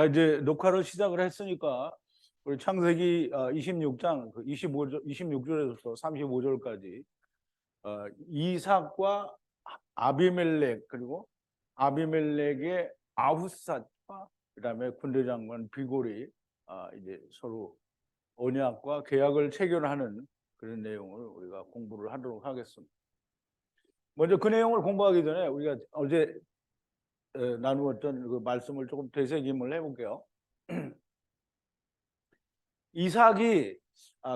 자, 이제 녹화를 시작을 했으니까 우리 창세기 26장 26절에서 35절까지 이삭과 아비멜렉, 그리고 아비멜렉의 아후삿과 그다음에 군대장관 비골이 이제 서로 언약과 계약을 체결하는 그런 내용을 우리가 공부를 하도록 하겠습니다. 먼저 그 내용을 공부하기 전에 우리가 어제 나누었던 그 말씀을 조금 되새김을 해볼게요. 이삭이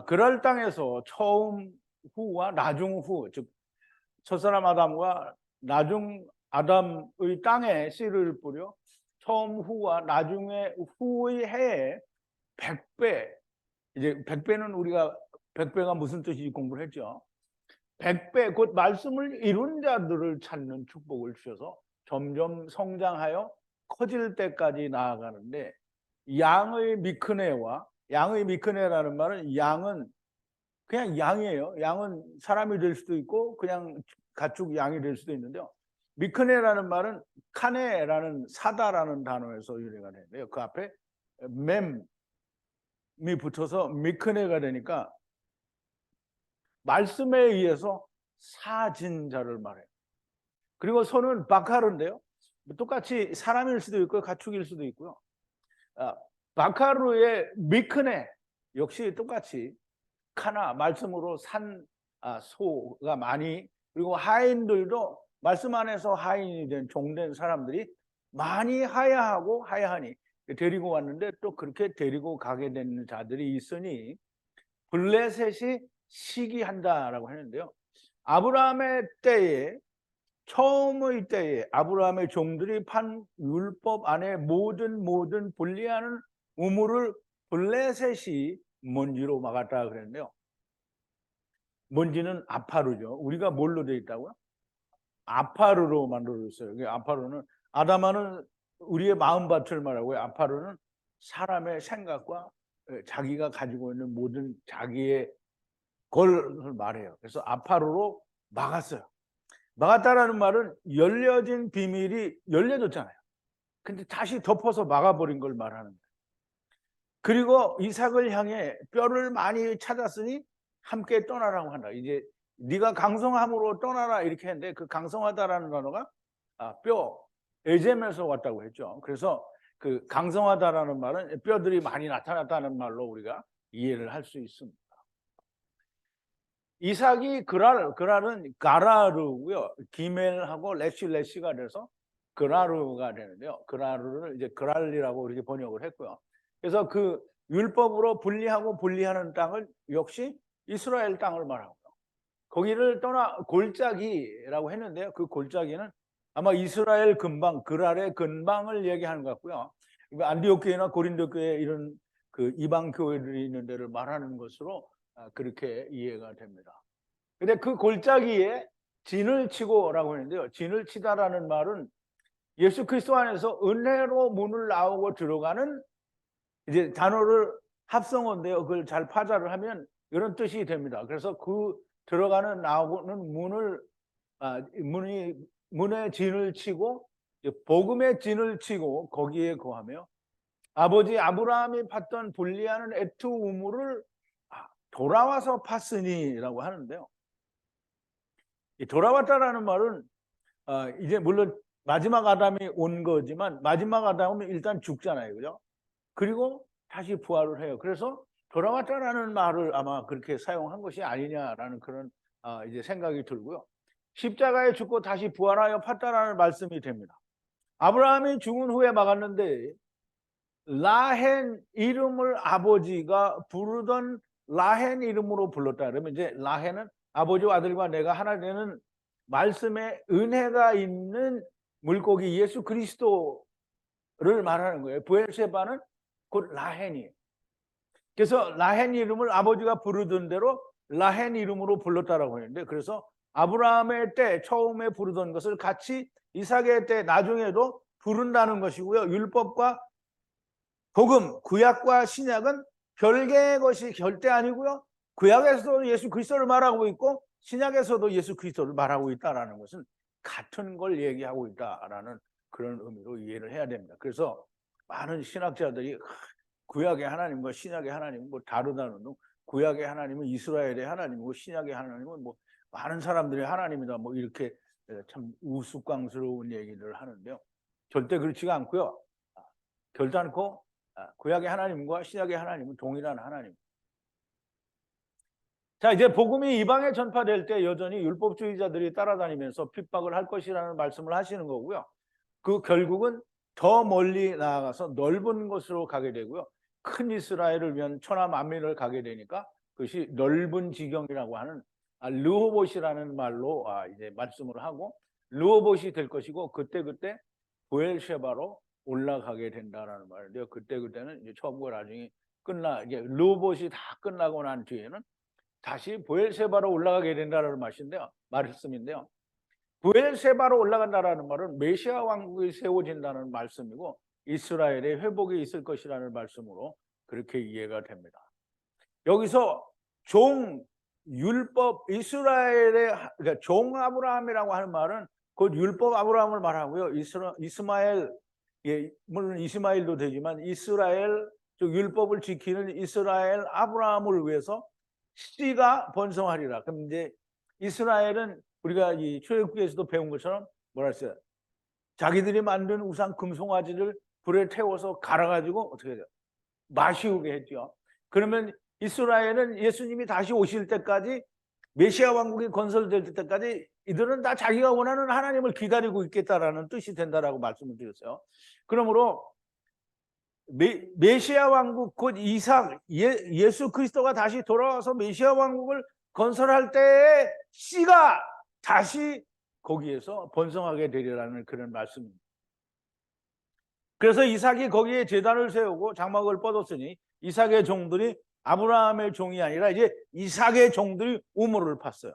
그랄 땅에서 처음 후와 나중 후, 즉 첫사람 아담과 나중 아담의 땅에 씨를 뿌려 처음 후와 나중에 후의 해에 100배, 이제 100배는 우리가 100배가 무슨 뜻인지 공부를 했죠. 100배, 곧 말씀을 이룬 자들을 찾는 축복을 주셔서 점점 성장하여 커질 때까지 나아가는데, 양의 미크네라는 말은, 양은 그냥 양이에요. 양은 사람이 될 수도 있고 그냥 가축 양이 될 수도 있는데요. 미크네라는 말은 카네라는 사다라는 단어에서 유래가 되는데요. 그 앞에 mem이 붙어서 미크네가 되니까 말씀에 의해서 사진 자를 말해요. 그리고 손은 바카르인데요. 똑같이 사람일 수도 있고 가축일 수도 있고요. 바카르의 미크네 역시 똑같이 카나, 말씀으로 산 소가 많이, 그리고 하인들도 말씀 안에서 하인이 된 종된 사람들이 많이 하야하니 데리고 왔는데, 또 그렇게 데리고 가게 되는 자들이 있으니 블레셋이 시기한다라고 하는데요. 아브라함의 때에, 처음의 때에 아브라함의 종들이 판 율법 안에 모든 분리하는 우물을 블레셋이 먼지로 막았다 그랬는데요. 먼지는 아파르죠. 우리가 뭘로 되어 있다고요? 아파르로 만들어졌어요. 아파르는, 아담아는 우리의 마음밭을 말하고요. 아파르는 사람의 생각과 자기가 가지고 있는 모든 자기의 걸 말해요. 그래서 아파르로 막았어요. 막았다라는 말은 열려진 비밀이 열려졌잖아요. 근데 다시 덮어서 막아버린 걸 말하는 거예요. 그리고 이삭을 향해 뼈를 많이 찾았으니 함께 떠나라고 한다. 이제 네가 강성함으로 떠나라 이렇게 했는데, 그 강성하다라는 단어가 뼈, 에젬에서 왔다고 했죠. 그래서 그 강성하다라는 말은 뼈들이 많이 나타났다는 말로 우리가 이해를 할 수 있습니다. 이삭이 그랄은 가라르고요. 기멜하고 레시가 돼서 그라르가 되는데요. 그라르를 이제 그랄리라고 이렇게 번역을 했고요. 그래서 그 율법으로 분리하는 땅을 역시 이스라엘 땅을 말하고요. 거기를 떠나 골짜기라고 했는데요. 그 골짜기는 아마 이스라엘 근방, 그랄의 근방을 얘기하는 것 같고요. 안디옥 교회나 고린도 교회 이런 그 이방 교회들이 있는 데를 말하는 것으로 그렇게 이해가 됩니다. 근데 그 골짜기에 진을 치고라고 했는데요. 진을 치다라는 말은 예수 그리스도 안에서 은혜로 문을 나오고 들어가는, 이제 단어를 합성어인데요. 그걸 잘 파자를 하면 이런 뜻이 됩니다. 그래서 그 들어가는 나오는 문에 진을 치고 복음의 진을 치고 거기에 거하며 아버지 아브라함이 팠던 분리하는 애투 우물을 돌아와서 팠으니라고 하는데요. 이 돌아왔다라는 말은 이제 물론 마지막 아담이 온 거지만, 마지막 아담은 일단 죽잖아요, 그죠? 그리고 다시 부활을 해요. 그래서 돌아왔다라는 말을 아마 그렇게 사용한 것이 아니냐라는 그런 이제 생각이 들고요. 십자가에 죽고 다시 부활하여 팠다라는 말씀이 됩니다. 아브라함이 죽은 후에 막았는데, 라헨 이름을 아버지가 부르던 라헨 이름으로 불렀다 그러면, 이제 라헨은 아버지와 아들과 내가 하나 되는 말씀에 은혜가 있는 물고기 예수 그리스도를 말하는 거예요. 브엘세바는 곧 라헨이에요. 그래서 라헨 이름을 아버지가 부르던 대로 라헨 이름으로 불렀다라고 했는데, 그래서 아브라함의 때 처음에 부르던 것을 같이 이삭의 때 나중에도 부른다는 것이고요. 율법과 복음, 구약과 신약은 별개의 것이 절대 아니고요. 구약에서도 예수 그리스도를 말하고 있고 신약에서도 예수 그리스도를 말하고 있다는 것은 같은 걸 얘기하고 있다라는 그런 의미로 이해를 해야 됩니다. 그래서 많은 신학자들이 구약의 하나님과 신약의 하나님은 뭐 다르다는 둥, 구약의 하나님은 이스라엘의 하나님이고 신약의 하나님은 뭐 많은 사람들의 하나님이다, 뭐 이렇게 참 우스꽝스러운 얘기를 하는데요. 절대 그렇지가 않고요. 결단코 구약의 하나님과 신약의 하나님은 동일한 하나님. 자, 이제 복음이 이방에 전파될 때 여전히 율법주의자들이 따라다니면서 핍박을 할 것이라는 말씀을 하시는 거고요. 그 결국은 더 멀리 나아가서 넓은 곳으로 가게 되고요. 큰 이스라엘을 위한 천하 만민을 가게 되니까 그것이 넓은 지경이라고 하는 르호봇이라는 말로 이제 말씀을 하고 르호봇이 될 것이고, 그때 보엘셰바로 올라가게 된다라는 말인데요. 그때는 이제 처음과 나중에 이게 르호봇이 다 끝나고 난 뒤에는 다시 보엘셰바로 올라가게 된다는 말씀인데요. 보엘셰바로 올라간다라는 말은 메시아 왕국이 세워진다는 말씀이고 이스라엘의 회복이 있을 것이라는 말씀으로 그렇게 이해가 됩니다. 여기서 율법 이스라엘의 그러니까 종 아브라함이라고 하는 말은 곧 율법 아브라함을 말하고요. 이스마엘, 물론 이스마엘도 되지만 이스라엘, 즉 율법을 지키는 이스라엘 아브라함을 위해서 씨가 번성하리라. 그럼 이제 이스라엘은 우리가 이 출애굽기에서도 배운 것처럼 뭐라 했어요? 자기들이 만든 우상 금송아지를 불에 태워서 갈아가지고 어떻게 해요? 마시우게 했죠. 그러면 이스라엘은 예수님이 다시 오실 때까지, 메시아 왕국이 건설될 때까지 이들은 다 자기가 원하는 하나님을 기다리고 있겠다라는 뜻이 된다라고 말씀을 드렸어요. 그러므로 메시아 왕국 곧 예수 그리스도가 다시 돌아와서 메시아 왕국을 건설할 때에 씨가 다시 거기에서 번성하게 되리라는 그런 말씀입니다. 그래서 이삭이 거기에 제단을 세우고 장막을 뻗었으니 이삭의 종들이 아브라함의 종이 아니라 이제 이삭의 종들이 우물을 팠어요.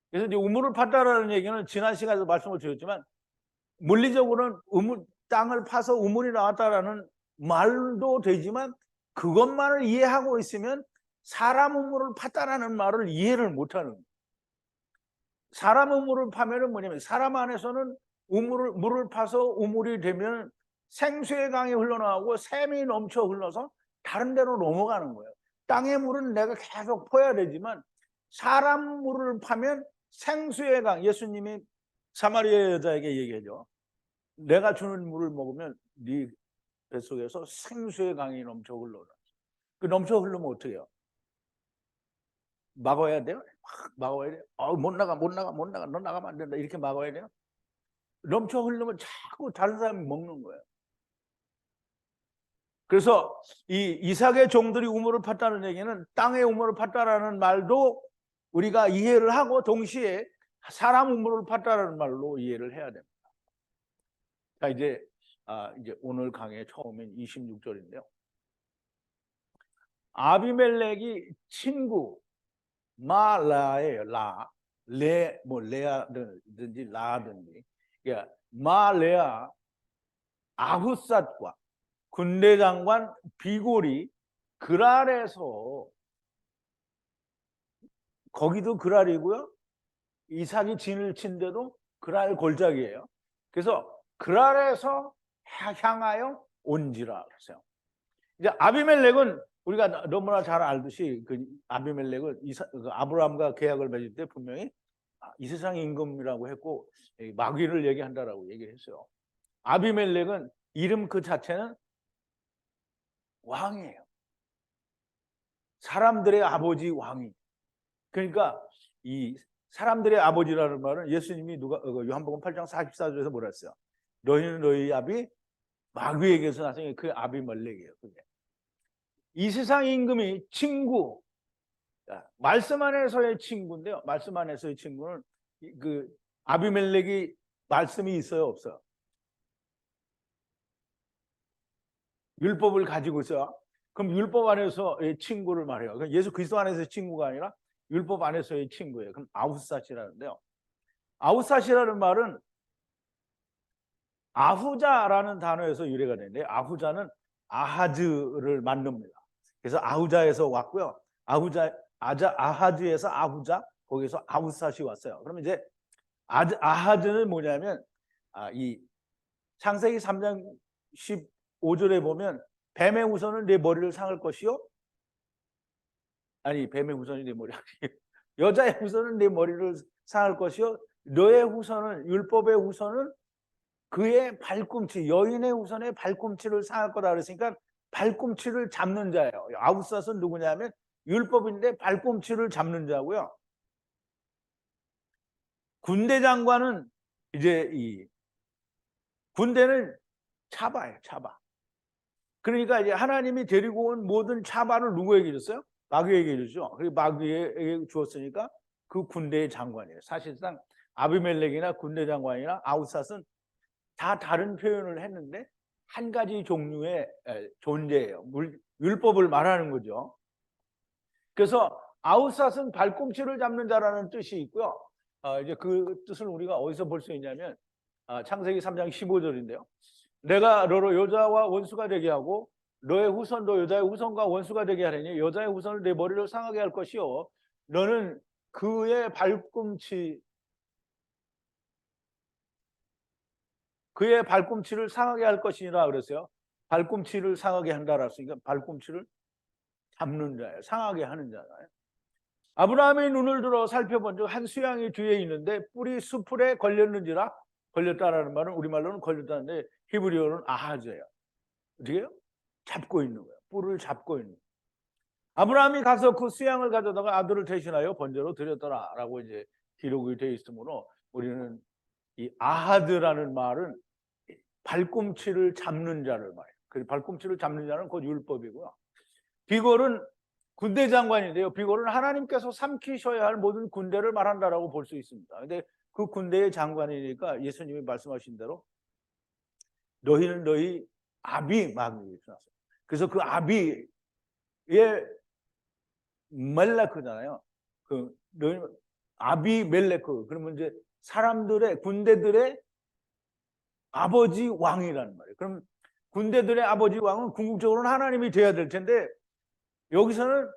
그래서 이제 우물을 팠다라는 얘기는 지난 시간에도 말씀을 드렸지만 물리적으로는 땅을 파서 우물이 나왔다라는 말도 되지만 그것만을 이해하고 있으면 사람 우물을 팠다라는 말을 이해를 못하는 거예요. 사람 우물을 파면은 뭐냐면 사람 안에서는 물을 파서 우물이 되면 생수의 강이 흘러나오고 샘이 넘쳐 흘러서 다른 데로 넘어가는 거예요. 땅의 물은 내가 계속 퍼야 되지만 사람 물을 파면 생수의 강, 예수님이 사마리아 여자에게 얘기하죠. 내가 주는 물을 먹으면 네 뱃속에서 생수의 강이 넘쳐 흘러라. 그 넘쳐 흐르면 어떻게 해요? 막아야 돼요? 막아야 돼요? 못 나가. 너 나가면 안 된다. 이렇게 막아야 돼요? 넘쳐 흐르면 자꾸 다른 사람이 먹는 거예요. 그래서 이 이삭의 종들이 우물을 팠다는 얘기는 땅에 우물을 팠다라는 말도 우리가 이해를 하고 동시에 사람 우물을 팠다라는 말로 이해를 해야 됩니다. 자, 이제 오늘 강의 처음인 26절인데요. 아비멜렉이 친구 마라예요. 레아든지 라든지. 그러니까 마레아 아후삿과 군대 장관 비골이 그랄에서, 거기도 그랄이고요. 이삭이 진을 친데도 그랄 골짜기예요. 그래서 그랄에서 향하여 온지라 그랬어요. 이제 아비멜렉은 우리가 너무나 잘 알듯이 그 아비멜렉은 아브라함과 계약을 맺을 때 분명히 이 세상의 임금이라고 했고 마귀를 얘기한다라고 얘기를 했어요. 아비멜렉은 이름 그 자체는 왕이에요. 사람들의 아버지 왕이. 그러니까 이 사람들의 아버지라는 말은 예수님이 요한복음 8장 44절에서 뭐라 했어요? 너희는 너희 아비 마귀에게서 나서 그 아비멜렉이에요. 그게. 이 세상 임금이 친구, 말씀 안에서의 친구인데요. 말씀 안에서의 친구는 그 아비멜렉이 말씀이 있어요, 없어요? 율법을 가지고 있어요. 그럼 율법 안에서의 친구를 말해요. 그럼 예수 그리스도 안에서의 친구가 아니라 율법 안에서의 친구예요. 그럼 아후삿이라는데요. 아후삿이라는 말은 아후자라는 단어에서 유래가 되는데 아후자는 아하즈를 만듭니다. 그래서 아후자에서 왔고요. 아하즈에서 아후자, 거기서 아후삿이 왔어요. 그러면 이제 아하즈는 뭐냐면 이 창세기 3장 15절에 보면 뱀의 후손은 내 머리를 상할 것이요. 아니, 뱀의 후손이 내 머리 여자의 후손은 내 머리를 상할 것이요. 너의 후손은, 율법의 후손은 그의 발꿈치, 여인의 후손의 발꿈치를 상할 거다 그랬으니까 발꿈치를 잡는 자예요. 아웃삿은 누구냐면 율법인데 발꿈치를 잡는 자고요. 군대 장관은 이제 이 군대는 차바예요, 차바. 그러니까 이제 하나님이 데리고 온 모든 차바를 누구에게 줬어요? 마귀에게 줬죠. 그리고 마귀에게 주었으니까 그 군대의 장관이에요. 사실상 아비멜렉이나 군대 장관이나 아웃삿은 다 다른 표현을 했는데 한 가지 종류의 존재예요. 율법을 말하는 거죠. 그래서 아웃삿은 발꿈치를 잡는 자라는 뜻이 있고요. 이제 그 뜻을 우리가 어디서 볼 수 있냐면 창세기 3장 15절인데요. 내가 너로 여자와 원수가 되게 하고 너의 후손도 여자의 후손과 원수가 되게 하려니 여자의 후손을 내 머리를 상하게 할 것이요 너는 그의 발꿈치를 상하게 할 것이니라 그랬어요. 발꿈치를 상하게 한다라 했으니까 발꿈치를 잡는 자예요. 상하게 하는 자예요. 아브라함이 눈을 들어 살펴본 적 한 수양이 뒤에 있는데 뿔이 수풀에 걸렸는지라, 걸렸다라는 말은 우리말로는 걸렸다는데 히브리어는 아하즈예요. 어떻게 해요? 잡고 있는 거예요. 뿔을 잡고 있는 거예요. 아브라함이 가서 그 수양을 가져다가 아들을 대신하여 번제로 드렸더라라고 이제 기록이 되어 있으므로 우리는 이 아하드라는 말은 발꿈치를 잡는 자를 말해요. 그 발꿈치를 잡는 자는 곧 율법이고요. 비골은 군대 장관인데요. 비골은 하나님께서 삼키셔야 할 모든 군대를 말한다라고 볼 수 있습니다. 근데 그 군대의 장관이니까 예수님이 말씀하신 대로 너희는 너희 아비 마귀에 나서. 그래서 그 아비의 멜레크잖아요. 그 너희 아비 멜레크. 그러면 이제 사람들의 군대들의 아버지 왕이라는 말이에요. 그럼 군대들의 아버지 왕은 궁극적으로는 하나님이 돼야 될 텐데 여기서는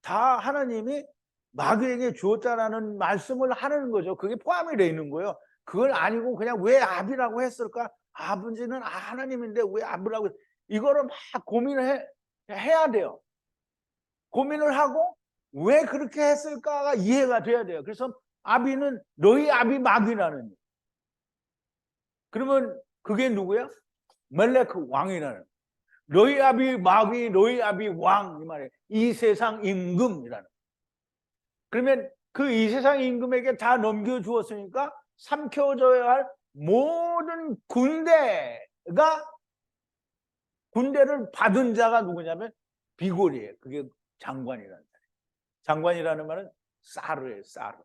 다 하나님이 마귀에게 주었다라는 말씀을 하는 거죠. 그게 포함이 되어 있는 거예요. 그걸 아니고 그냥 왜 아비라고 했을까? 아버지는 하나님인데 왜 아비라고 이거를 막 고민을 해야 돼요. 고민을 하고 왜 그렇게 했을까가 이해가 돼야 돼요. 그래서 아비는 너희 아비 마귀라는. 그러면 그게 누구야? 멜레크 왕이라는. 너희 아비 마귀, 너희 아비 왕 이 말이에요. 이 세상 임금이라는. 그러면 그 이 세상 임금에게 다 넘겨주었으니까 삼켜져야 할 모든 군대를 받은 자가 누구냐면 비골이에요. 그게 장관이라는 말이에요. 장관이라는 말은 사르예요. 사르.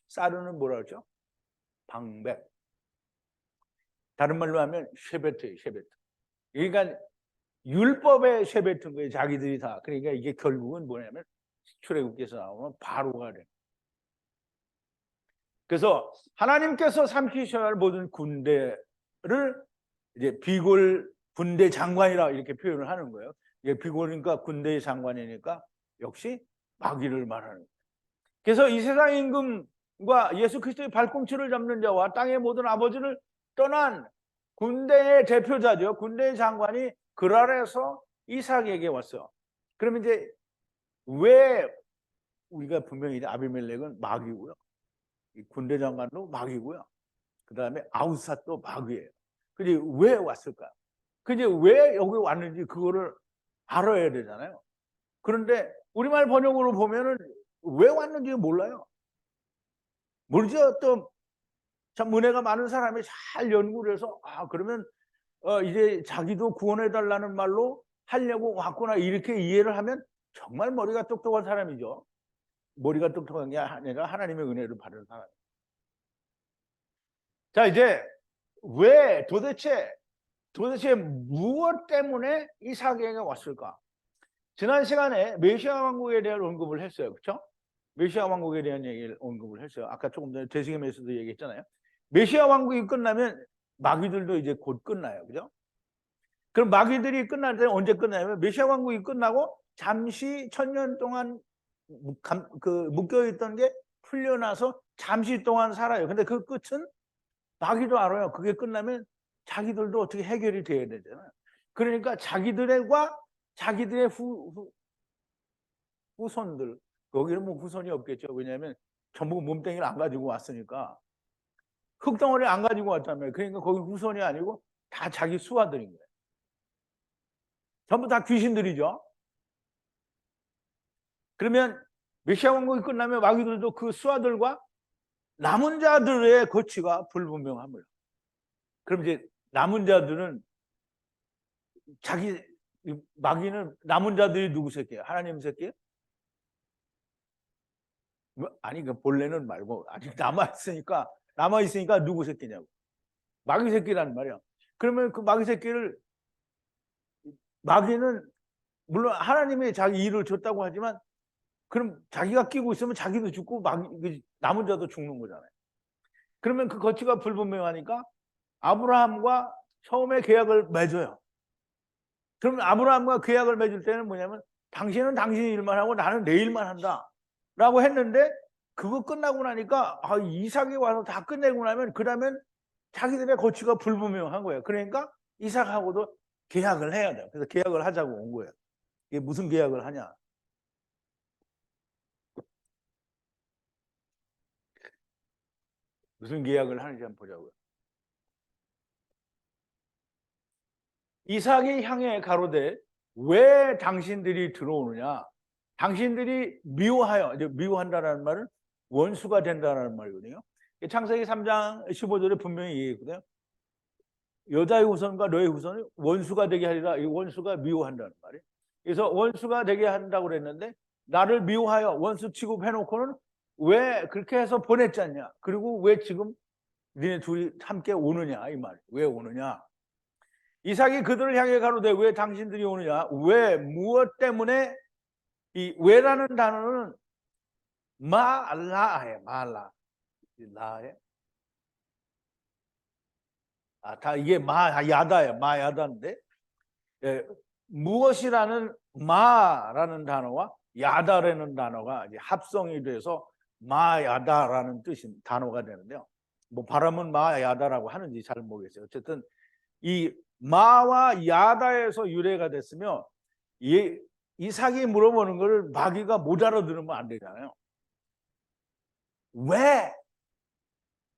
사르는 뭐라 그러죠? 방백. 다른 말로 하면 쉐베트예요. 쉐베트. 그러니까 율법의 쉐베트인 거예요. 자기들이 다. 그러니까 이게 결국은 뭐냐면 출애굽기에서 나오면 바로가 돼요. 그래서 하나님께서 삼키셔야 할 모든 군대를 이제 비골 군대 장관이라 이렇게 표현을 하는 거예요. 이게 비골이니까 군대의 장관이니까 역시 마귀를 말하는 거예요. 그래서 이 세상 임금과 예수 그리스도의 발꿈치를 잡는 자와 땅의 모든 아버지를 떠난 군대의 대표자죠. 군대의 장관이 그랄에서 이삭에게 왔어요. 그러면 이제 왜 우리가 분명히 아비멜렉은 마귀고요. 군대 장관도 마귀고요. 그 다음에 아웃삿도 마귀예요. 근데 왜 왔을까? 근데 왜 여기 왔는지 그거를 알아야 되잖아요. 그런데 우리말 번역으로 보면은 왜 왔는지 몰라요. 모르죠. 또 참 은혜가 많은 사람이 잘 연구를 해서 그러면 이제 자기도 구원해달라는 말로 하려고 왔구나 이렇게 이해를 하면 정말 머리가 똑똑한 사람이죠. 머리가 똑똑한 게 아니라 하나님의 은혜를 받은 사람. 자, 이제 왜 도대체 무엇 때문에 이삭에게 왔을까? 지난 시간에 메시아 왕국에 대한 언급을 했어요. 그렇죠? 메시아 왕국에 대한 얘기를 언급을 했어요. 아까 조금 전에 데시겜에서도 얘기했잖아요. 메시아 왕국이 끝나면 마귀들도 이제 곧 끝나요. 그죠? 그럼 마귀들이 끝날 때 언제 끝나냐면 메시아 왕국이 끝나고 잠시 1000년 동안 묶여있던 게 풀려나서 잠시 동안 살아요. 근데 그 끝은 마귀도 알아요. 그게 끝나면 자기들도 어떻게 해결이 돼야 되잖아요. 그러니까 자기들과 자기들의 후손들, 거기는 뭐 후손이 없겠죠. 왜냐하면 전부 몸뚱이를 안 가지고 왔으니까. 흙덩어리 안 가지고 왔다며요. 그러니까 거기 후손이 아니고 다 자기 수하들인 거예요. 전부 다 귀신들이죠. 그러면 메시아 왕국이 끝나면 마귀들도 그 수하들과 남은 자들의 거취가 불분명합니다. 그럼 이제 남은 자들은 마귀는 남은 자들이 누구 새끼예요? 하나님 새끼예요? 아니 그 본래는 말고 아직 남아있으니까 누구 새끼냐고. 마귀 새끼라는 말이야. 그러면 그 마귀 새끼를 마귀는 물론 하나님이 자기 일을 줬다고 하지만 그럼 자기가 끼고 있으면 자기도 죽고 남은 자도 죽는 거잖아요. 그러면 그 거취가 불분명하니까 아브라함과 처음에 계약을 맺어요. 그러면 아브라함과 계약을 맺을 때는 뭐냐면 당신은 당신 일만 하고 나는 내 일만 한다 라고 했는데 그거 끝나고 나니까 이삭이 와서 다 끝내고 나면 그러면 자기들의 거취가 불분명한 거예요. 그러니까 이삭하고도 계약을 해야 돼요. 그래서 계약을 하자고 온 거예요. 이게 무슨 계약을 하냐. 무슨 계약을 하는지 한번 보자고요. 이삭이 향해 가로되 왜 당신들이 들어오느냐. 당신들이 미워하여, 미워한다는 말은 원수가 된다는 말이거든요. 창세기 3장 15절에 분명히 얘기했거든요. 여자의 후손과 너의 후손이 원수가 되게 하리라. 이 원수가 미워한다는 말이에요. 그래서 원수가 되게 한다고 그랬는데 나를 미워하여 원수 취급해놓고는 왜 그렇게 해서 보냈지 않냐. 그리고 왜 지금 니네 둘이 함께 오느냐 이 말이에요. 왜 오느냐. 이삭이 그들을 향해 가로되 왜 당신들이 오느냐. 왜 무엇 때문에 이 왜라는 단어는 마라에 말라 라에 다 이게 마야다예요. 마야다인데 무엇이라는 마라는 단어와 야다라는 단어가 이제 합성이 돼서 마야다라는 뜻인 단어가 되는데요. 뭐 발음은 마야다라고 하는지 잘 모르겠어요. 어쨌든 이 마와 야다에서 유래가 됐으며 이삭이 물어보는 걸 마귀가 못 알아들으면 안 되잖아요. 왜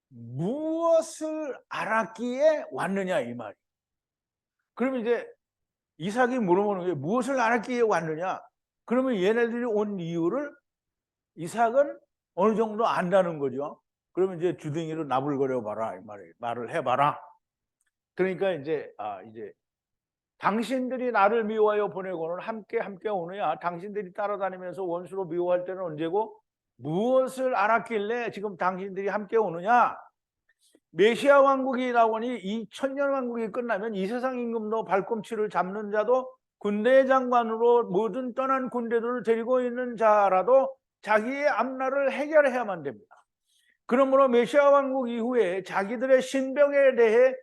무엇을 알았기에 왔느냐 이 말이. 그러면 이제 이삭이 물어보는 게 무엇을 알았기에 왔느냐. 그러면 얘네들이 온 이유를 이삭은 어느 정도 안다는 거죠. 그러면 이제 주둥이로 나불거려 봐라 이 말을 해봐라. 그러니까 이제 당신들이 나를 미워하여 보내고는 함께 오느냐. 당신들이 따라다니면서 원수로 미워할 때는 언제고 무엇을 알았길래 지금 당신들이 함께 오느냐. 메시아 왕국이 나오니 2000년 왕국이 끝나면 이 세상 임금도 발꿈치를 잡는 자도 군대 장관으로 모든 떠난 군대들을 데리고 있는 자라도 자기의 앞날을 해결해야만 됩니다. 그러므로 메시아 왕국 이후에 자기들의 신병에 대해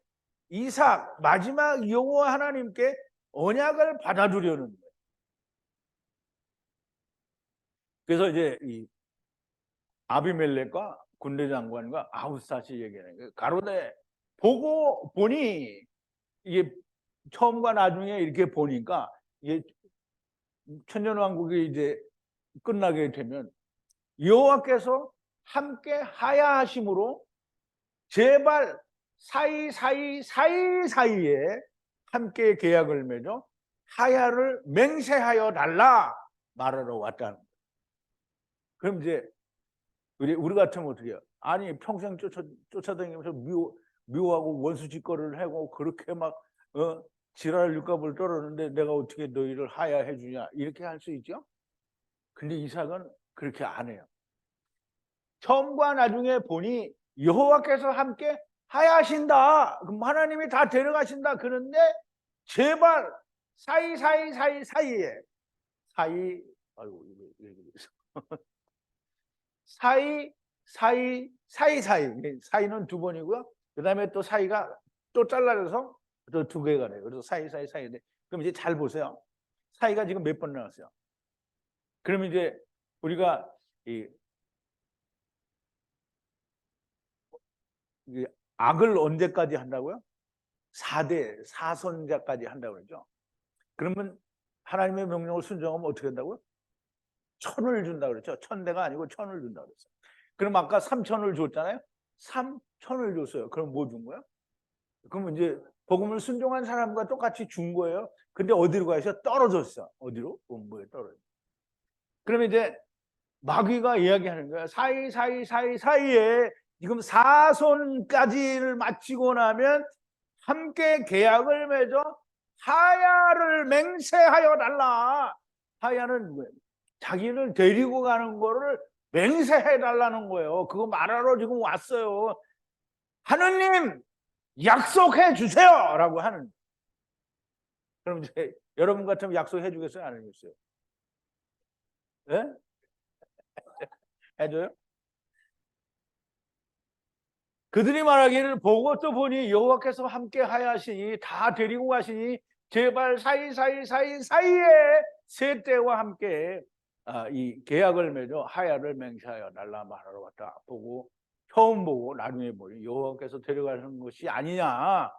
이삭 마지막 여호와 하나님께 언약을 받아두려는 거예요. 그래서 이제 이 아비멜렉과 군대 장관과 아우삿이 얘기하는 거예요. 가로되 보고 보니 이게 처음과 나중에 이렇게 보니까 이게 천년왕국이 이제 끝나게 되면 여호와께서 함께 하야하심으로 제발 사이사이에 함께 계약을 맺어 하야를 맹세하여 달라 말하러 왔다는 거예요. 그럼 이제 우리 같으면 어떻게 해요? 아니 평생 쫓아다니면서 미워하고 원수짓거리를 하고 그렇게 막 지랄 육갑을 떨었는데 내가 어떻게 너희를 하야해 주냐 이렇게 할 수 있죠. 근데 이삭은 그렇게 안 해요. 처음과 나중에 보니 여호와께서 함께 하야하신다. 그럼 하나님이 다 데려가신다. 그런데 제발 사이에 아이고 사이는 두 번이고요. 그 다음에 또 사이가 또 잘라져서 또 두 개가 돼요. 그래서 사이인데 그럼 이제 잘 보세요. 사이가 지금 몇 번 나왔어요. 그러면 이제 우리가 이 악을 언제까지 한다고요? 4대 사선자까지 한다고 그러죠. 그러면 하나님의 명령을 순종하면 어떻게 한다고요? 천을 준다 그랬죠. 1000대가 아니고 1000을 준다 그랬어요. 그럼 아까 3000을 줬잖아요. 3000을 줬어요. 그럼 뭐 준 거야? 그러면 이제 복음을 순종한 사람과 똑같이 준 거예요. 근데 어디로 가셔? 떨어졌어. 어디로? 뭐에 떨어져. 그러면 이제 마귀가 이야기하는 거야. 사이에 지금 사손까지를 마치고 나면 함께 계약을 맺어 하야를 맹세하여 달라. 하야는 뭐예요? 자기를 데리고 가는 거를 맹세해 달라는 거예요. 그거 말하러 지금 왔어요. 하느님 약속해 주세요 라고 하는. 그럼 이제 여러분 같으면 약속해 주겠어요? 안 해주겠어요? 예? 해줘요? 그들이 말하기를 보고 또 보니 여호와께서 함께 하시니 다 데리고 가시니 제발 사이에 세 때와 함께 이 계약을 맺어 하야를 맹세하여 달라 말하러 왔다. 보고 처음 보고 나중에 보니 여호와께서 데려가는 것이 아니냐.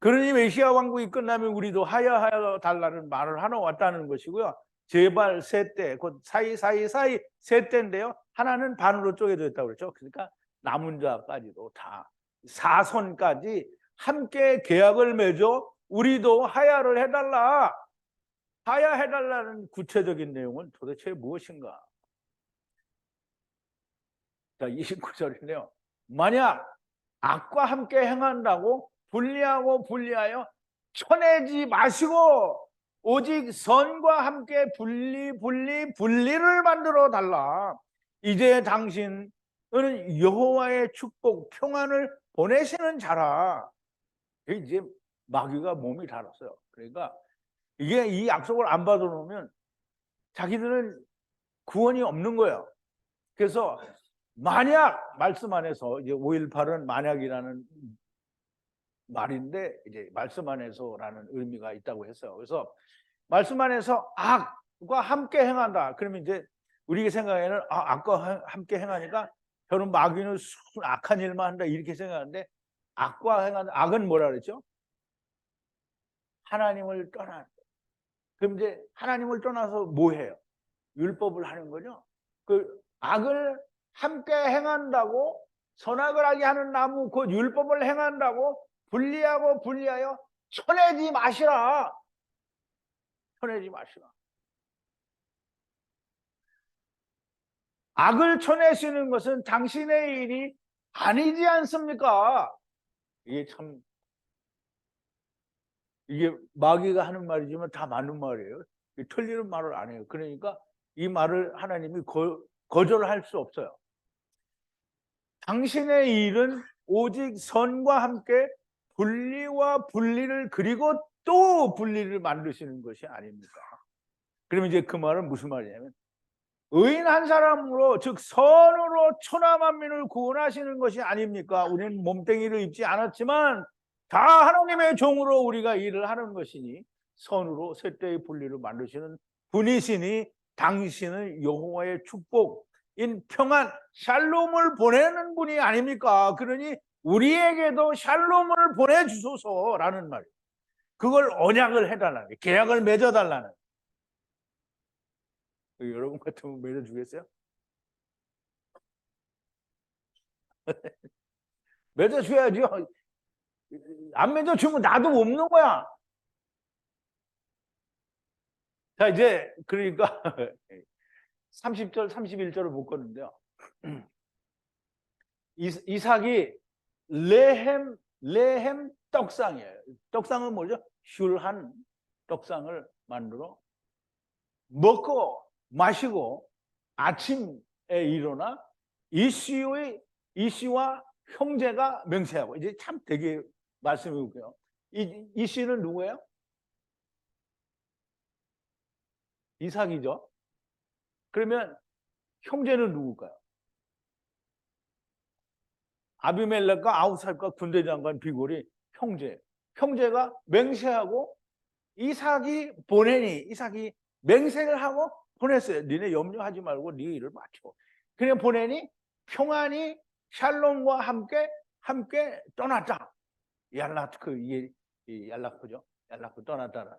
그러니 메시아 왕국이 끝나면 우리도 하야 달라는 말을 하러 왔다는 것이고요. 제발 세 때, 곧 사이 세 때인데요. 하나는 반으로 쪼개져 있다고 그랬죠. 그러니까 남은 자까지도 다 사선까지 함께 계약을 맺어 우리도 하야를 해달라. 하야 해달라는 구체적인 내용은 도대체 무엇인가? 자, 29절인데요. 만약 악과 함께 행한다고 분리하여 쳐내지 마시고 오직 선과 함께 분리를 만들어 달라. 이제 당신은 여호와의 축복, 평안을 보내시는 자라. 이제 마귀가 몸이 달았어요. 그러니까 이게 이 약속을 안 받아놓으면 자기들은 구원이 없는 거예요. 그래서 만약 말씀 안에서 이제 5.18은 만약이라는 말인데 이제 말씀 안에서라는 의미가 있다고 했어요. 그래서 말씀 안에서 악과 함께 행한다. 그러면 이제 우리 생각에는 악과 함께 행하니까 저는 마귀는 악한 일만 한다 이렇게 생각하는데 악과 행한다. 악은 뭐라 그랬죠? 하나님을 떠나. 그럼 이제 하나님을 떠나서 뭐 해요? 율법을 하는 거죠. 그 악을 함께 행한다고 선악을 하게 하는 나무 곧 율법을 행한다고 분리하여 쳐내지 마시라. 쳐내지 마시라. 악을 쳐내시는 것은 당신의 일이 아니지 않습니까? 이게 참 이게 마귀가 하는 말이지만 다 맞는 말이에요. 틀리는 말을 안 해요. 그러니까 이 말을 하나님이 거절할 수 없어요. 당신의 일은 오직 선과 함께 분리를 그리고 또 분리를 만드시는 것이 아닙니까? 그러면 이제 그 말은 무슨 말이냐면 의인 한 사람으로 즉 선으로 천하만민을 구원하시는 것이 아닙니까? 우리는 몸뚱이를 입지 않았지만 다 하나님의 종으로 우리가 일을 하는 것이니 선으로 셋대의 분리를 만드시는 분이시니 당신은 여호와의 축복인 평안 샬롬을 보내는 분이 아닙니까? 그러니 우리에게도 샬롬을 보내주소서라는 말이에요. 그걸 언약을 해달라는, 계약을 맺어달라는. 여러분 같으면 맺어주겠어요? 맺어줘야죠. 안 맺어주면 나도 없는 거야. 자, 이제 그러니까 30절, 31절을 못 걷는데요. 이삭이 레헴 떡상이에요. 떡상은 뭐죠? 슐한 떡상을 만들어 먹고 마시고 아침에 일어나 이씨와 형제가 맹세하고 이제 참 되게 말씀이 웃겨요. 이씨는 누구예요? 이삭이죠. 그러면 형제는 누굴까요? 아비멜렉과 아우살과 군대장관 비골이 형제가 맹세하고 이삭이 맹세를 하고 보냈어요. 니네 염려하지 말고 네 일을 마쳐. 그냥 보내니 평안이 샬롬과 함께 떠났다. 이게 이 얄라프죠. 얄라프 떠났다는.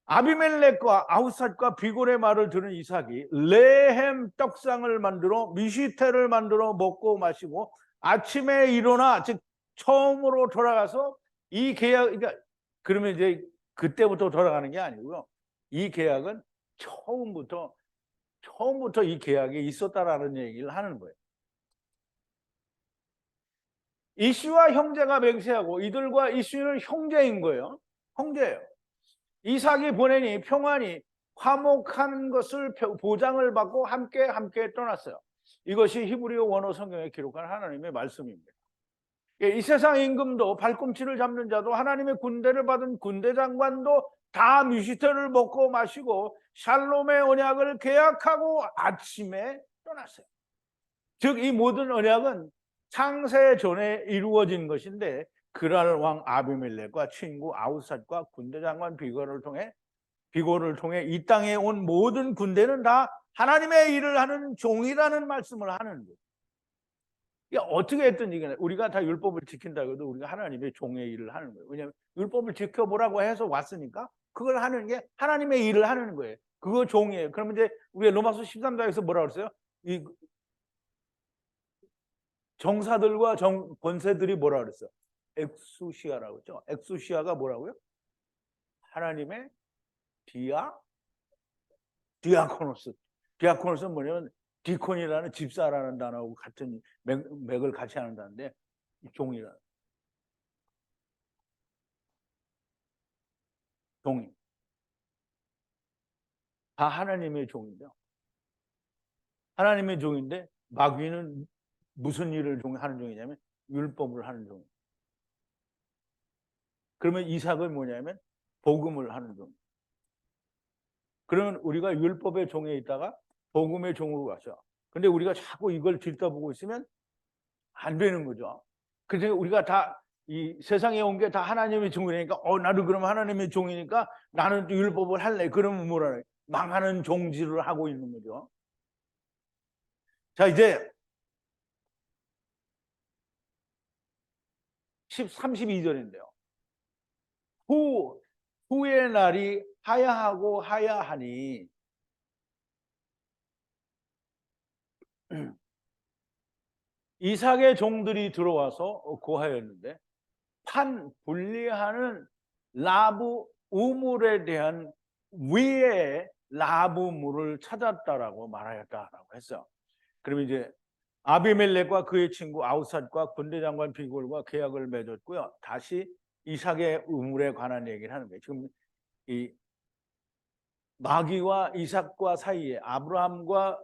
아비멜렉과 아우삿과 비골의 말을 들은 이삭이 레헴 떡상을 만들어 미시테를 만들어 먹고 마시고 아침에 일어나, 즉 처음으로 돌아가서 이 계약, 그러니까 그러면 이제 그때부터 돌아가는 게 아니고요. 이 계약은 처음부터 이 계약이 있었다라는 얘기를 하는 거예요. 이슈와 형제가 맹세하고 이들과 이슈는 형제인 거예요. 형제예요. 이삭이 보내니 평안히 화목한 것을 보장을 받고 함께 떠났어요. 이것이 히브리어 원어 성경에 기록한 하나님의 말씀입니다. 이 세상 임금도 발꿈치를 잡는 자도 하나님의 군대를 받은 군대 장관도 다 뮤시테를 먹고 마시고 샬롬의 언약을 계약하고 아침에 떠났어요. 즉 이 모든 언약은 창세 전에 이루어진 것인데 그랄 왕 아비멜렉과 친구 아우삿과 군대 장관 비골을 통해 이 땅에 온 모든 군대는 다 하나님의 일을 하는 종이라는 말씀을 하는 거예요. 어떻게 했든 이게 우리가 다 율법을 지킨다고 해도 우리가 하나님의 종의 일을 하는 거예요. 왜냐하면 율법을 지켜보라고 해서 왔으니까 그걸 하는 게 하나님의 일을 하는 거예요. 그거 종이에요. 그러면 이제 우리가 로마서 13장에서 뭐라고 그랬어요? 이 정사들과 권세들이 뭐라고 그랬어요? 엑수시아라고 했죠. 엑수시아가 뭐라고요? 하나님의 디아코노스. 디아코노스는 뭐냐면 디콘이라는 집사라는 단어하고 같은 맥을 같이 하는 단어인데 종이라. 종이. 다 하나님의 종이죠. 하나님의 종인데 마귀는 무슨 일을 하는 종이냐면 율법을 하는 종. 그러면 이삭은 뭐냐면 복음을 하는 종. 그러면 우리가 율법의 종에 있다가 복음의 종으로 가죠. 근데 우리가 자꾸 이걸 들여다보고 있으면 안 되는 거죠. 그래서 우리가 다 이 세상에 온 게 다 하나님의 종이니까 나도 그럼 하나님의 종이니까 나는 율법을 할래. 그러면 뭐라 그래? 망하는 종지를 하고 있는 거죠. 자, 이제 32절인데요. 후의 날이 하야하고 하야하니 이삭의 종들이 들어와서 고하였는데 판 분리하는 라브 우물에 대한 위에 라브물을 찾았다라고 말하였다라고 했어요. 그러면 이제 아비멜렉과 그의 친구 아우삿과 군대 장관 비골과 계약을 맺었고요. 다시 이삭의 우물에 관한 얘기를 하는 거예요. 지금 이 마귀와 이삭과 사이에 아브라함과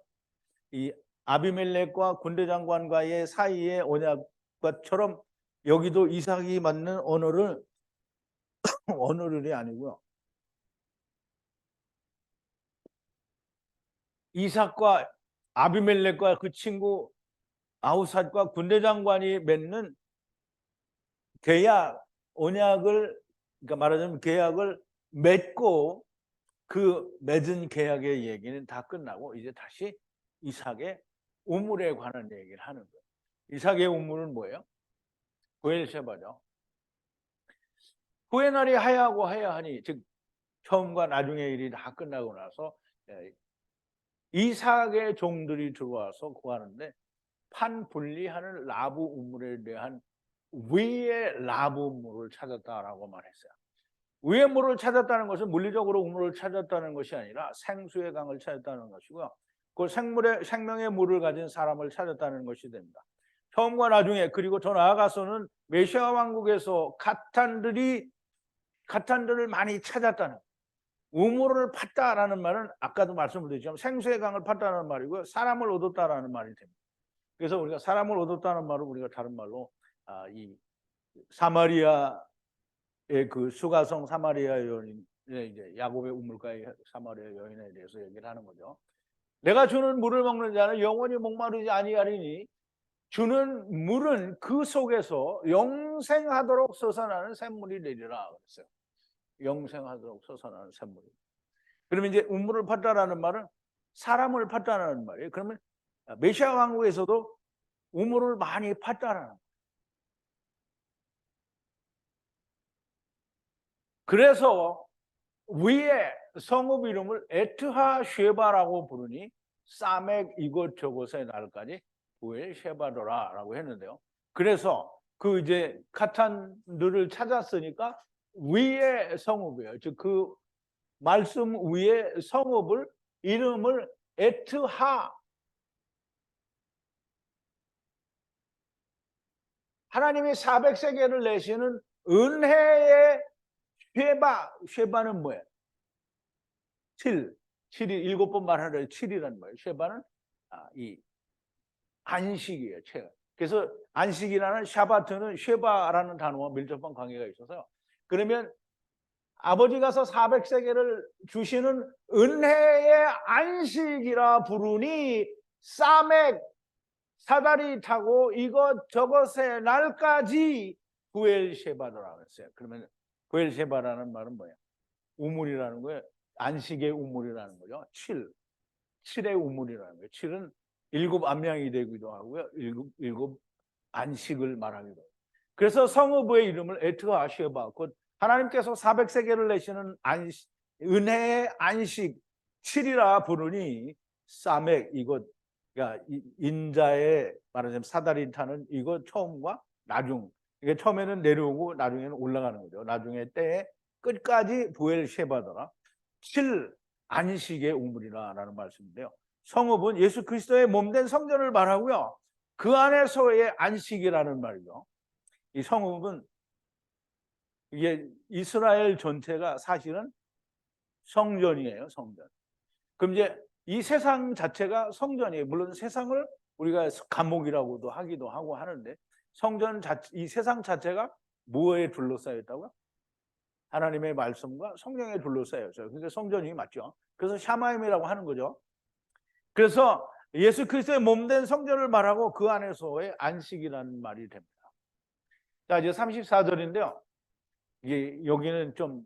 이 아비멜렉과 군대 장관과의 사이의 언약과처럼 여기도 이삭이 맞는 언어를 아니고요. 이삭과 아비멜렉과 그 친구 아우삿과 군대 장관이 맺는 계약, 언약을, 그러니까 말하자면 계약을 맺고 그 맺은 계약의 얘기는 다 끝나고 이제 다시 이삭의 우물에 관한 얘기를 하는 거예요. 이삭의 우물은 뭐예요? 고엘셰바죠. 후의 날이 하야하고 하야하니, 즉 처음과 나중의 일이 다 끝나고 나서 이삭의 종들이 들어와서 구하는데 판 분리하는 라브 우물에 대한 위의 라브 우물을 찾았다라고 말했어요. 위의 물을 찾았다는 것은 물리적으로 우물을 찾았다는 것이 아니라 생수의 강을 찾았다는 것이고요. 그 생명의 물을 가진 사람을 찾았다는 것이 됩니다. 처음과 나중에, 그리고 더 나아가서는 메시아 왕국에서 가탄들을 많이 찾았다는, 우물을 팠다라는 말은 아까도 말씀을 드렸지만 생수의 강을 팠다는 말이고요. 사람을 얻었다라는 말이 됩니다. 그래서 우리가 사람을 얻었다는 말을 우리가 다른 말로 이 사마리아의 그 수가성 사마리아 여인의 이제 야곱의 우물가의 사마리아 여인에 대해서 얘기를 하는 거죠. 내가 주는 물을 먹는 자는 영원히 목마르지 아니하리니 주는 물은 그 속에서 영생하도록 솟아나는 샘물이 되리라 그랬어요. 영생하도록 솟아나는 샘물이. 그러면 이제 우물을 팠다라는 말은 사람을 팠다라는 말이에요. 그러면 메시아 왕국에서도 우물을 많이 팠다라는 거예요. 그래서 위에 성읍 이름을 에트하 쉐바라고 부르니 사맥 이곳저곳의 날까지 부엘 쉐바더라라고 했는데요. 그래서 그 이제 카탄들을 찾았으니까 위에 성읍이에요. 즉 그 말씀 위에 성읍을 이름을 에트하, 하나님이 400세계를 내시는 은혜의 쉐바는 뭐예요? 7이 7번 말하는 7이라는 거예요. 쉐바는 이 안식이에요. 그래서 안식이라는 샤바트는 쉐바라는 단어와 밀접한 관계가 있어서요. 그러면 아버지 가서 400세계를 주시는 은혜의 안식이라 부르니 사맥, 사다리 타고 이것저것의 날까지 부엘셰바라고 했어요. 그러면 부엘셰바라는 말은 뭐예요? 우물이라는 거예요. 안식의 우물이라는 거죠. 7의 우물이라는 거예요. 7은 7 암양이 되기도 하고요. 7 안식을 말하기도 해요. 그래서 성읍의 이름을 에트하 쉐바, 곧 하나님께서 400세계를 내시는 은혜의 안식 7이라 부르니 사맥, 이곳, 그러니까 인자의 말하자면 사다리 타는 이것 처음과 나중, 이게 처음에는 내려오고 나중에는 올라가는 거죠. 나중에 때에 끝까지 부엘셰바더라, 7 안식의 우물이라는 말씀인데요. 성읍은 예수 그리스도의 몸된 성전을 말하고요. 그 안에서의 안식이라는 말이죠. 이 성읍은 이게 이스라엘 전체가 사실은 성전이에요. 성전. 그럼 이제 이 세상 자체가 성전이에요. 물론 세상을 우리가 감옥이라고도 하기도 하고 하는데 성전 자체, 이 세상 자체가 뭐에 둘러싸여 있다고요? 하나님의 말씀과 성령에 둘러싸여 있어요. 그러니까 성전이 맞죠. 그래서 샤마임이라고 하는 거죠. 그래서 예수 그리스도의 몸된 성전을 말하고 그 안에서의 안식이라는 말이 됩니다. 자, 이제 34절인데요. 이게 여기는 좀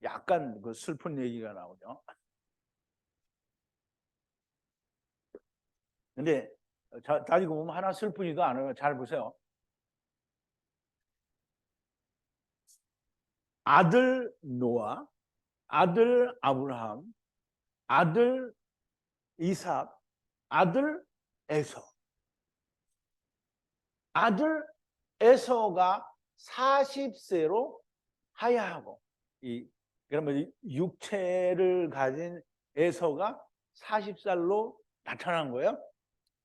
약간 그 슬픈 얘기가 나오죠. 근데 따지고 보면 하나 슬프지도 않아요. 잘 보세요. 아들 노아, 아들 아브라함, 아들 이삭, 아들 에서. 아들 에서가 40세로 하야하고, 그러면 육체를 가진 에서가 40살로 나타난 거예요.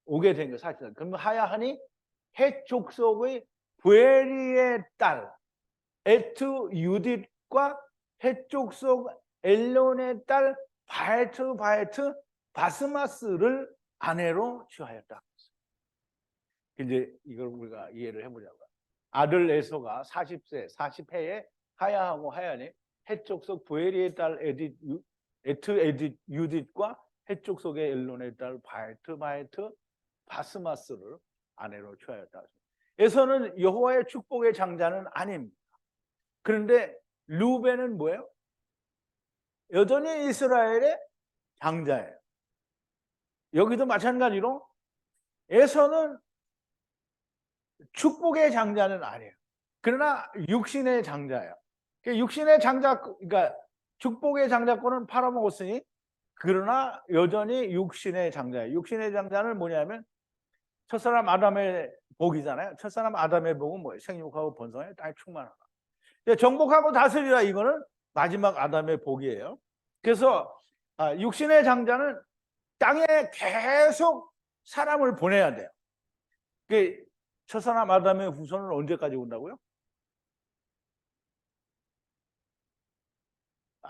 오게 된 거예요. 40살. 그러면 하야하니 헷 족속의 부에리의 딸 에트 유딧과 헷 족속 엘론의 딸 바에트 바스마스를 아내로 취하였다. 이제 이걸 우리가 이해를 해보자고요. 아들 에서가 40세, 40해에 하야하고 하야니 헷 족속 부에리의 딸 에트 유딧과 헷 족속의 엘론의 딸 바에트 바스마스를 아내로 취하였다. 에서는 여호와의 축복의 장자는 아닙니다. 그런데 루벤은 뭐예요? 여전히 이스라엘의 장자예요. 여기도 마찬가지로 에서는 축복의 장자는 아니에요. 그러나 육신의 장자예요. 육신의 장자, 그러니까 축복의 장자권은 팔아먹었으니 그러나 여전히 육신의 장자예요. 육신의 장자는 뭐냐면 첫사람 아담의 복이잖아요. 첫사람 아담의 복은 뭐예요? 생육하고 번성해 땅에 충만하다. 정복하고 다스리라, 이거는 마지막 아담의 복이에요. 그래서 육신의 장자는 땅에 계속 사람을 보내야 돼요. 첫사람 아담의 후손은 언제까지 온다고요?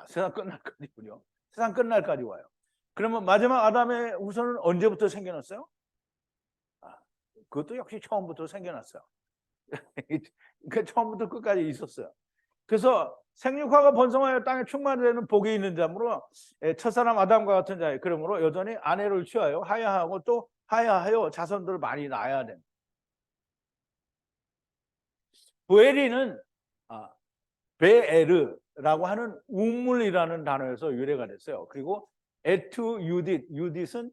세상 끝날까지군요. 세상 끝날까지 와요. 그러면 마지막 아담의 후손은 언제부터 생겨났어요? 그것도 역시 처음부터 생겨났어요. 그러니까 처음부터 끝까지 있었어요. 그래서 생육하고 번성하여 땅에 충만되는 복이 있는 자므로 첫사람 아담과 같은 자예요. 그러므로 여전히 아내를 취하여 하야하고 또 하야하여 자손들을 많이 낳아야 됩니다. 부에리는 베에르라고 하는 우물이라는 단어에서 유래가 됐어요. 그리고 에투 유딧은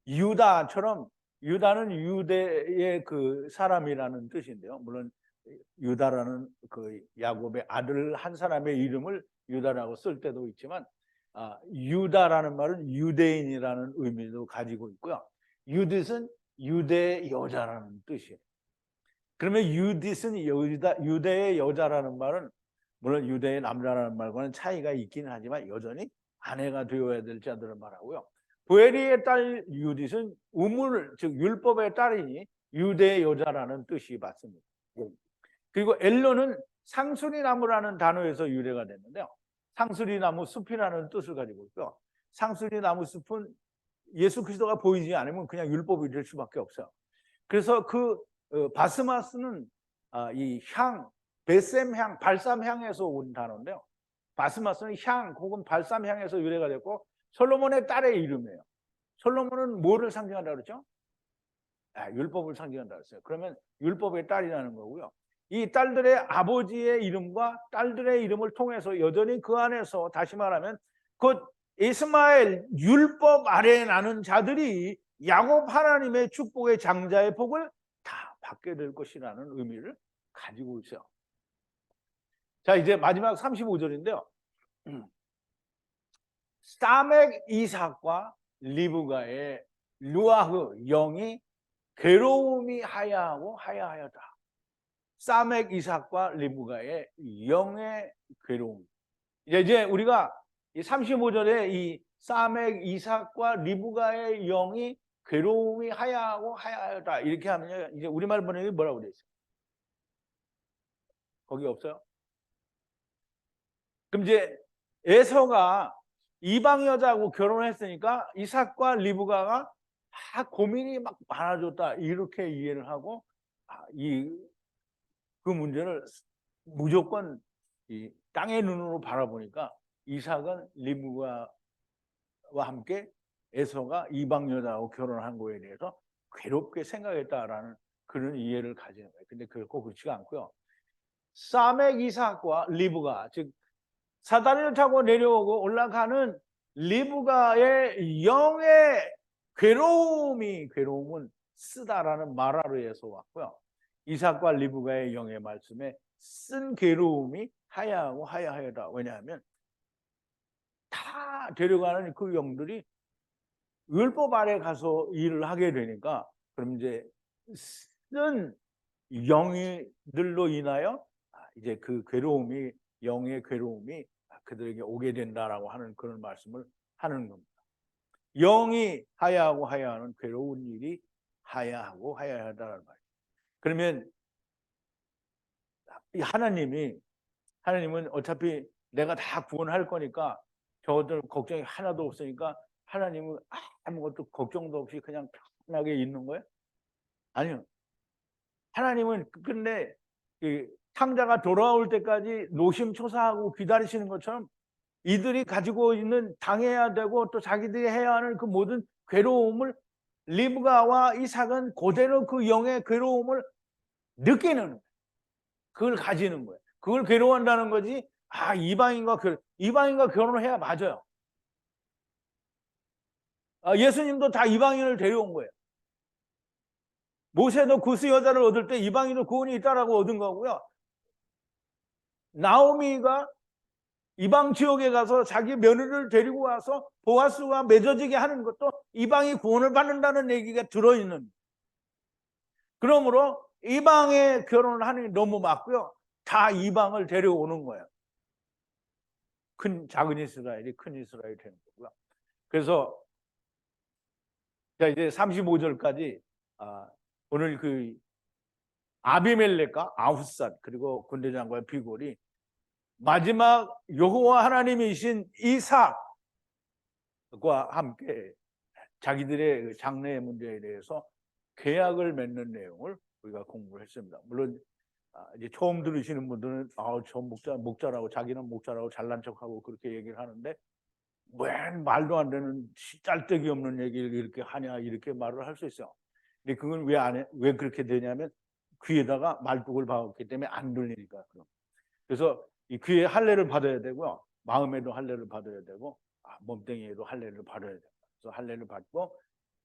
유다처럼, 유다는 유대의 그 사람이라는 뜻인데요. 물론 유다라는 그 야곱의 아들 한 사람의 이름을 유다라고 쓸 때도 있지만 유다라는 말은 유대인이라는 의미도 가지고 있고요. 유딧은 유대의 여자라는 뜻이에요. 그러면 유딧은 유대의 여자라는 말은 물론 유대의 남자라는 말과는 차이가 있기는 하지만 여전히 아내가 되어야 될 자들을 말하고요. 부엘리의 딸 유딧은 우물 즉 율법의 딸이니 유대의 여자라는 뜻이 맞습니다. 그리고 엘론은 상수리나무라는 단어에서 유래가 됐는데요. 상수리나무 숲이라는 뜻을 가지고 있고요. 상수리나무 숲은 예수 그리스도가 보이지 않으면 그냥 율법이 될 수밖에 없어요. 그래서 그 바스마스는 이 향, 베셈향, 발삼향에서 온 단어인데요. 바스마스는 향 혹은 발삼향에서 유래가 됐고 솔로몬의 딸의 이름이에요. 솔로몬은 뭐를 상징한다고 그랬죠? 율법을 상징한다고 했어요. 그러면 율법의 딸이라는 거고요. 이 딸들의 아버지의 이름과 딸들의 이름을 통해서 여전히 그 안에서 다시 말하면 곧 이스마엘 율법 아래에 나는 자들이 야곱 하나님의 축복의 장자의 복을 다 받게 될 것이라는 의미를 가지고 있어요. 자, 이제 마지막 35절인데요. 사멕 이삭과 리브가의 루아흐 영이 괴로움이 하야하고 하야하였다. 사멕 이삭과 리브가의 영의 괴로움. 이제 우리가 35절에 이 사멕 이삭과 리브가의 영이 괴로움이 하야하고 하야하였다 이렇게 하면 이제 우리말 번역이 뭐라고 돼 있어요? 거기 없어요? 그럼 이제 에서가 이방 여자하고 결혼했으니까 이삭과 리브가가 고민이 막 많아졌다 이렇게 이해를 하고 그 문제를 무조건 이 땅의 눈으로 바라보니까 이삭은 리브가와 함께 에서가 이방 여자하고 결혼한 거에 대해서 괴롭게 생각했다라는 그런 이해를 가지는 거예요. 근데 결코 그렇지가 않고요. 사멕 이삭과 리브가 즉 사다리를 타고 내려오고 올라가는 리브가의 영의 괴로움은 쓰다라는 말하루에서 왔고요. 이삭과 리브가의 영의 말씀에 쓴 괴로움이 하야하고 하야하여다. 왜냐하면 다 데려가는 그 영들이 율법 아래 가서 일을 하게 되니까 그럼 이제 쓴 영들로 인하여 이제 그 괴로움이 영의 괴로움이 그들에게 오게 된다라고 하는 그런 말씀을 하는 겁니다. 영이 하야하고 하야하는 괴로운 일이 하야하고 하야하다는 말이에요. 그러면 하나님은 어차피 내가 다 구원할 거니까 저들 걱정이 하나도 없으니까 하나님은 아무것도 걱정도 없이 그냥 편하게 있는 거예요? 아니요. 하나님은 근데 탕자가 돌아올 때까지 노심초사하고 기다리시는 것처럼 이들이 가지고 있는 당해야 되고 또 자기들이 해야 하는 그 모든 괴로움을 리브가와 이삭은 그대로 그 영의 괴로움을 느끼는 그걸 가지는 거예요. 그걸 괴로워한다는 거지. 이방인과 결혼을 해야 맞아요. 예수님도 다 이방인을 데려온 거예요. 모세도 구스 여자를 얻을 때 이방인도 구원이 있다라고 얻은 거고요. 나오미가 이방 지역에 가서 자기 며느리를 데리고 와서 보아스와 맺어지게 하는 것도 이방이 구원을 받는다는 얘기가 들어있는. 그러므로 이방의 결혼을 하는 게 너무 맞고요. 다 이방을 데려오는 거예요. 작은 이스라엘이 큰 이스라엘이 되는 거고요. 그래서 자 이제 35절까지 오늘 그 아비멜렉과 아후삿 그리고 군대장관 비골이 마지막 여호와 하나님이신 이삭과 함께 자기들의 장래의 문제에 대해서 계약을 맺는 내용을 우리가 공부를 했습니다. 물론 이제 처음 들으시는 분들은 저 목자라고 자기는 목자라고 잘난 척하고 그렇게 얘기를 하는데 왜 말도 안 되는 짤데기 없는 얘기를 이렇게 하냐 이렇게 말을 할 수 있어요. 근데 그건 왜 그렇게 되냐면 귀에다가 말뚝을 박았기 때문에 안 들리니까. 그래서 이 귀에 할례를 받아야 되고요. 마음에도 할례를 받아야 되고 몸뚱이에도 할례를 받아야 돼요. 그래서 할례를 받고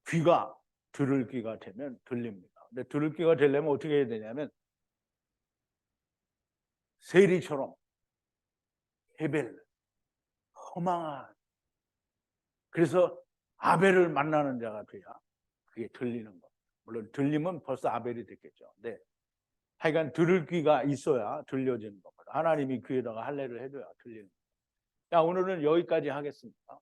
귀가 들을 귀가 되면 들립니다. 근데 들을 귀가 되려면 어떻게 해야 되냐면 세리처럼 헤벨, 허망한. 그래서 아벨을 만나는 자가 돼야 그게 들리는 거. 물론 들리면 벌써 아벨이 됐겠죠. 네. 하여간 들을 귀가 있어야 들려지는 겁니다. 하나님이 귀에다가 할례를 해줘야 들리는 겁니다. 자, 오늘은 여기까지 하겠습니다.